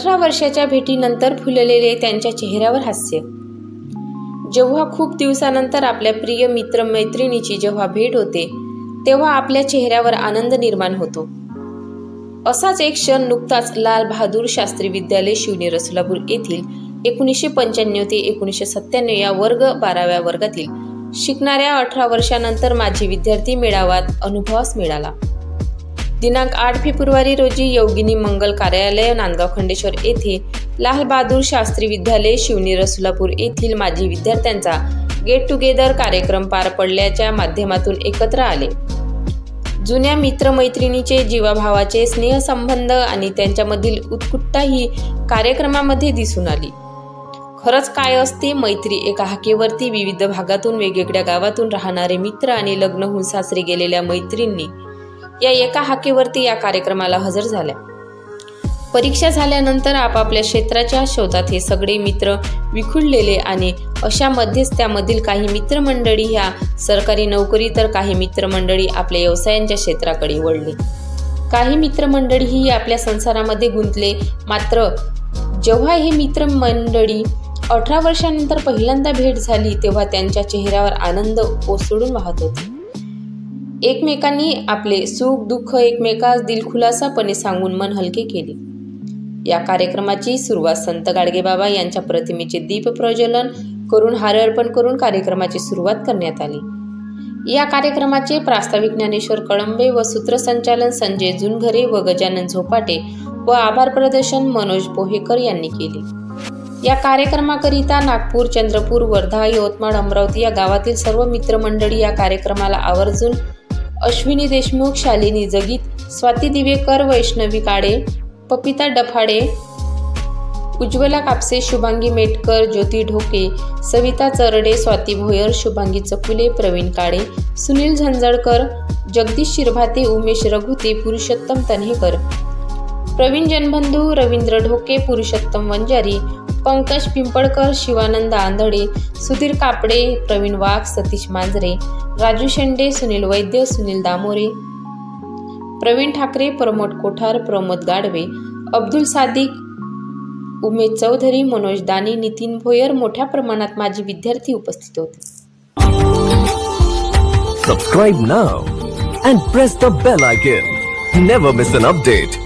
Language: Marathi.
18 वर्षाच्या भेटीनंतर फुललेले त्यांच्या चेहऱ्यावर हास्य। जेव्हा खूप दिवसानंतर आपल्या प्रिय मित्र-मैत्रिणीची जेव्हा भेट होते तेव्हा आपल्या चेहऱ्यावर आनंद निर्माण होतो। असाच एक क्षण नुकताच लाल बहादूर शास्त्री विद्यालय शिवनेरी सोलापूर येथील 1995 ते 1997 या वर्ग 12व्या वर्गातील शिकणाऱ्या 18 वर्षानंतर माजी विद्यार्थी मेळाव्यात अनुभवास मिळाला। दिनांक 8 फेब्रुवारी रोजी योगिनी मंगल कार्यालय नांदगाव खंडेश्वर येथे लाल बहादूर शास्त्री विद्यालय शिवनेरी सोलापूर येथील माजी विद्यार्थ्यांचा गेट टुगेदर कार्यक्रम पार पडल्याच्या माध्यमातून एकत्र आले। जुन्या मित्रमैत्रिणीचे जीवाभावाचे स्नेहसंबंध आणि त्यांच्यामधील उत्कटता ही कार्यक्रमामध्ये दिसून आली। खरंच काय असते मैत्री? एका हाकेवरती विविध भागातून वेगवेगळ्या गावातून राहणारे मित्र आणि लग्न होऊन सासरी गेलेल्या मैत्रिणी या एका हाकेवरती या कार्यक्रमाला हजर झाल्या। परीक्षा झाल्यानंतर आपापल्या क्षेत्राच्या शोधात हे सगळे मित्र विखुरलेले आणि अशामध्येच त्यामधील काही मित्रमंडळी ह्या सरकारी नोकरी तर काही मित्रमंडळी आपल्या व्यवसायांच्या क्षेत्राकडे वळले। काही मित्रमंडळी ही आपल्या संसारामध्ये गुंतले। मात्र जेव्हा हे मित्रमंडळी 18 वर्षानंतर पहिल्यांदा भेट झाली तेव्हा त्यांच्या चेहऱ्यावर आनंद ओसळून वाहत होते। एकमेकांनी आपले सुख दुःख एकमेकास दिलखुलासापणे सांगून मन हलके केले। या कार्यक्रमाची सुरुवात संत गाडगेबाबा यांच्या प्रतिमेचे दीप प्रज्वलन करून हार अर्पण करून कार्यक्रमाची सुरुवात करण्यात आली। या कार्यक्रमाचे प्रास्ताविक ज्ञानेश्वर कळंबे व सूत्रसंचालन संजय जुनघरे व गजानन झोपाटे व आभार प्रदर्शन मनोज पोहेकर यांनी केले। या कार्यक्रमाकरिता नागपूर, चंद्रपूर, वर्धा, यवतमाळ, अमरावती या गावातील सर्व मित्रमंडळी या कार्यक्रमाला आवर्जून अश्विनी देशमुख, शालिनी जगीत, स्वाती दिवेकर, वैष्णवी काळे, पपिता डफाडे, उज्ज्वला कापसे, शुभांगी मेटकर, ज्योती ढोके, सविता चरडे, स्वाती भोयर, शुभांगी चकुले, प्रवीण काळे, सुनील झंझडकर, जगदीश शिरभाते, उमेश रघुते, पुरुषोत्तम तन्हेकर, प्रवीण जनबंधू, रवींद्र ढोके, पुरुषोत्तम वंजारी, पंकज पिंपळकर, शिवानंद आंधळे, सुधीर कापडे, प्रवीण वाघ, सतीश मांजरे, राजू शेंडे, सुनील वैद्य, सुनील दामोरे, प्रवीण ठाकरे, प्रमोद कोठार, प्रमोद गाडवे, अब्दुल सादिक, उमेश चौधरी, मनोज दानी, नितीन भोयर मोठ्या प्रमाणात माजी विद्यार्थी उपस्थित होते। Subscribe now and press the bell icon. Never miss an update.